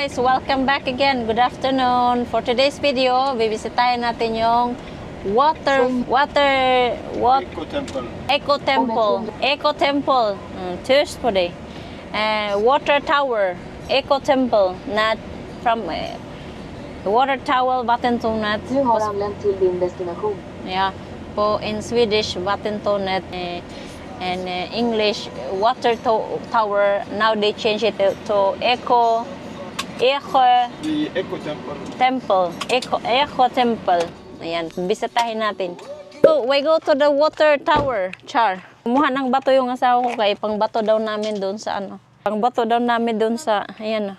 guys, welcome back again. Good afternoon. For today's video, bibisitahin natin yung Eco Temple. Tours på det. Water Tower. Eco Temple. Not from Water Tower, vattentornet. Nu har anlänt till din destination. Ja, in Swedish vattentornet. And English water tower. Now they change it to Eco Temple. Eco Temple. Ayan, bisitahin natin. So, we go to the water tower, Char. Kumuha ng bato yung asawa ko kay pangbato daw namin doon sa ano. Pangbato daw namin doon sa, ayan,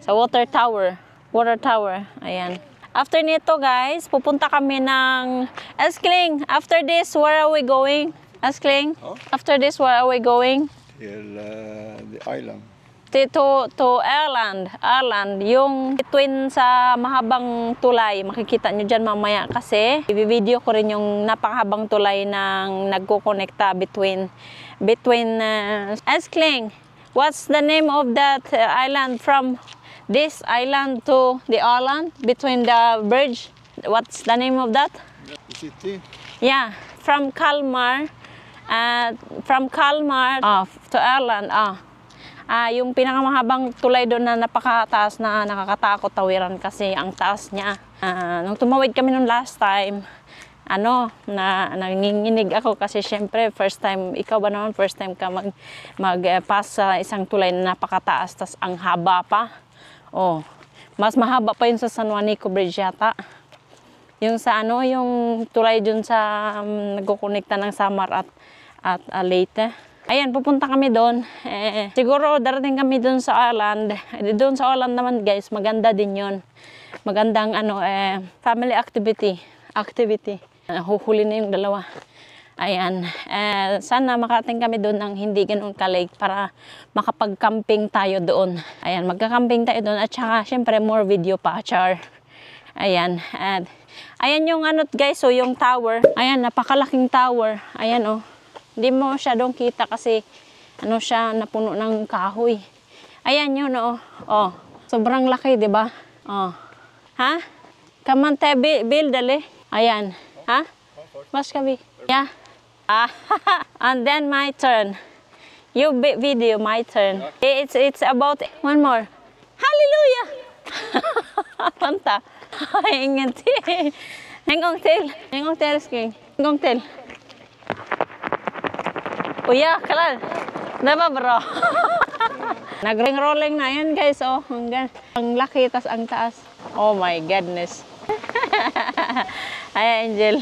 sa water tower. Water tower, ayan. After nito guys, pupunta kami ng Eskling. After this, where are we going? Eskling? Oh? After this, where are we going? Till the island. To Ireland, yung between sa mahabang tulay, makikita nyo dyan mamaya kasi i-video ko rin yung napakahabang tulay ng nagkukonekta between Eskling. What's the name of that island from this island to the island between the bridge? What's the name of that? The city? Yeah, from Kalmar to Ireland. Yung pinakamahabang tulay doon na napakataas na nakakatakot tawiran kasi ang taas niya. Nung tumawid kami nung last time, nanginginig ako kasi syempre first time, ikaw ba naman first time ka mag-pass sa isang tulay na napakataas tas ang haba pa. Oh, mas mahaba pa yun sa San Juanico Bridge yata. Yung sa yung tulay dun sa nagkukonekta ng Samar at Leyte. Ayan, pupunta kami doon. Siguro darating kami doon sa island. Doon sa island naman guys, maganda din yun. Magandang family activity. Huhuli na yung dalawa. Ayan. Sana makarating kami doon ng hindi ganun ka-lake para makapag-camping tayo doon. Ayan, magka-camping tayo doon. At saka, syempre, more video pa, Char. Ayan. Ayan yung guys, so yung tower. Ayan, napakalaking tower. Ayan, oh. Hindi mo masyadong kita kasi siya napuno ng kahoy. Ayan yun, oh. Oh, sobrang laki, 'di ba? Oh. Ha? Come on, build dali. Ayan. Ha? Mas kabi. Yeah. And then my turn. You video my turn. It's about one more. Hallelujah. Panta. Ingenting. Hang on till sking. Hang on till. Kuya, kalal. Diba bro? Nag-rolling na yan guys. Oh, ang laki, tas ang taas. Oh my goodness. Ay, Angel.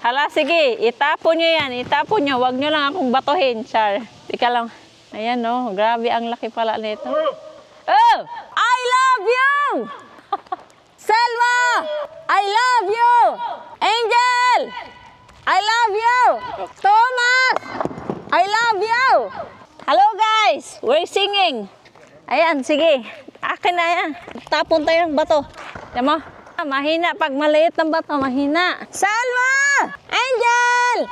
Hala, sige. Itapon nyo yan. Itapon nyo. Huwag nyo lang akong batuhin, Char. Tika lang. Ayan, oh. Grabe, ang laki pala nito. Oh! I love you! Selma! I love you! Angel! I love you! Thomas! I love you! Hello guys! We're singing! Ayan, sige. Akin na yan. Tapon tayo ng bato. Diyan mo? Mahina. Pag maliit ng bato, mahina. Salma! Angel!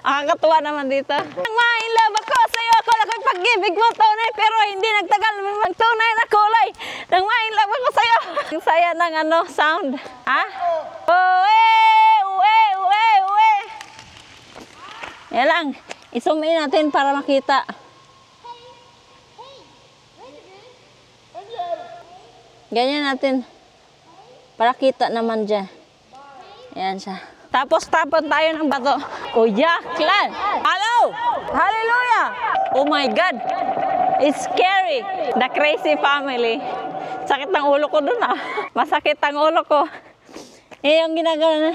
Nakakatuwa naman dito. Ang ma-inlove ako sa'yo. Ako lang ko'y pag-ibig mo tunay. Pero hindi nagtagal. Magtunay na kulay. Nang ma-inlove ako sa'yo. Ang saya ng sound. Ha? Yan lang. I-zoom in natin para makita. Ganyan natin. Para kita naman dyan. Ayan siya. Tapos tapon tayo ng bato. Kuya, Clan. Hello! Hallelujah! Oh my God! It's scary. The crazy family. Sakit ng ulo ko dun Masakit ang ulo ko. Yung ginagawa na.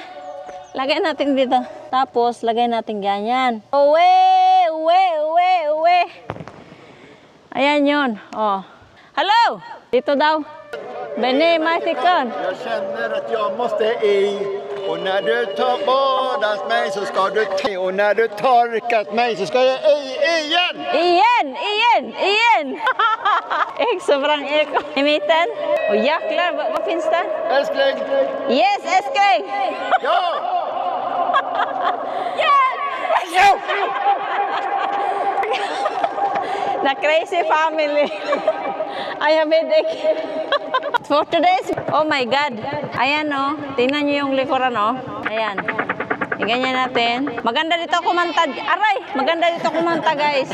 Lagay natin dito. Tapos, lagay natin ganyan. Uwe! Ayan yun. Oh. Hello! Dito daw. Bene, Martikon. Jag känner att jag måste och när du tar badat mig så ska du och när du torkat mig så ska jag igen. Igen! Sobrang eko. Imitan? Oh, jäklar, vad finns det? Älskling. Yes, älskling! Ja! Yeah! The crazy family. I have headache. For today's, oh my God. Ayan oh, tingnan nyo yung likuran oh. Ayan. Ganyan natin. Maganda dito kumanta. Aray, maganda dito kumanta guys.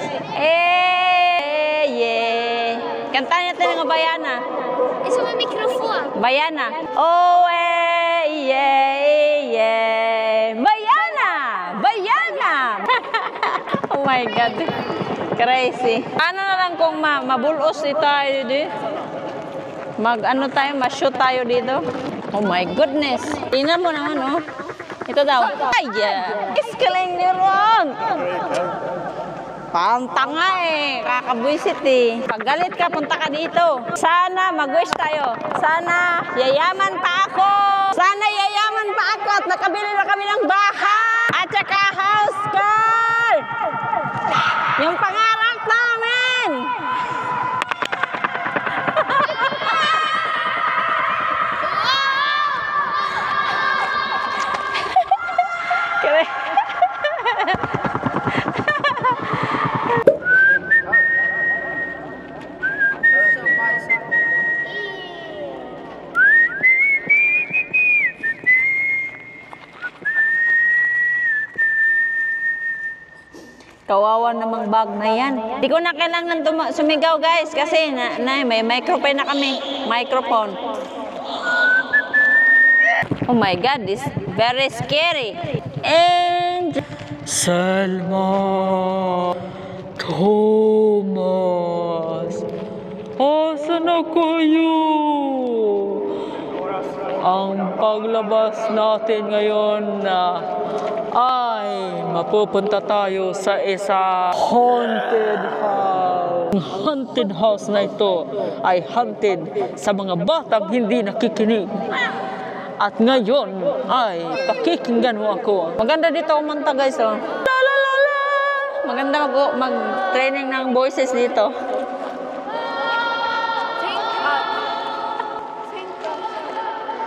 Yeah. Kantahan natin ng Bayana. Isa may mikrofon. Bayana. Oh, yeah. Bayana. Bayana. Oh my God. Crazy. Ano na lang kung mabulos ito tayo dito? Mag-ano tayo, ma-shoot tayo dito. Oh my goodness. Tingnan mo naman, oh. Ito daw. Ay, yeah. Iskaling ni Ron. Pantanga eh. Kakabwisit eh. Pag galit ka, punta ka dito. Sana mag-wish tayo. Sana yayaman pa ako. Sana yayaman pa ako at nakabili na kami ng bahay. At saka house car. Yung pangarap namin. Kawawa namang bag na yan. Di ko na kailangan sumigaw guys kasi may microphone na kami. Microphone. Oh my God, this very scary. And Selma Thomas. Asan na kayo? Ang paglabas natin ngayon na ay mapupunta tayo sa isa haunted house. Ang haunted house na ito ay haunted sa mga batang hindi nakikinig. At ngayon ay pakikinggan mo ako. Maganda dito kumanta guys oh. La la la la. Maganda mag-training ng voices dito.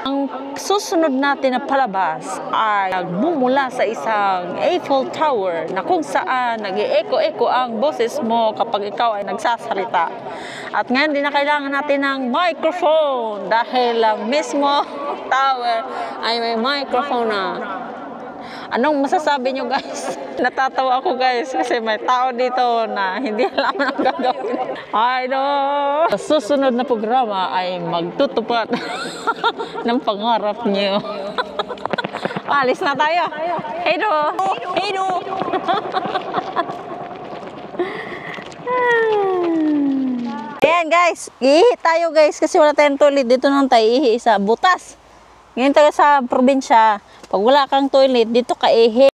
Ang susunod natin na palabas ay nagmumula sa isang Eiffel Tower na kung saan nag-e-echo-echo ang boses mo kapag ikaw ay nagsasalita. At ngayon din na kailangan natin ng microphone dahil ang mismo tower ay may microphone na. Anong masasabi nyo guys? Natatawa ako guys kasi may tao dito na hindi alam ang gagawin. I know! Sa susunod na programa ay magtutupad ng pangarap nyo. Alis na tayo. Hedo! Hedo! Ayan guys, ihi tayo guys kasi wala tayong toilet. Dito nang tayo ihi sa butas. Ngayon tayo sa probinsya. Pag wala kang toilet, dito ka ihi.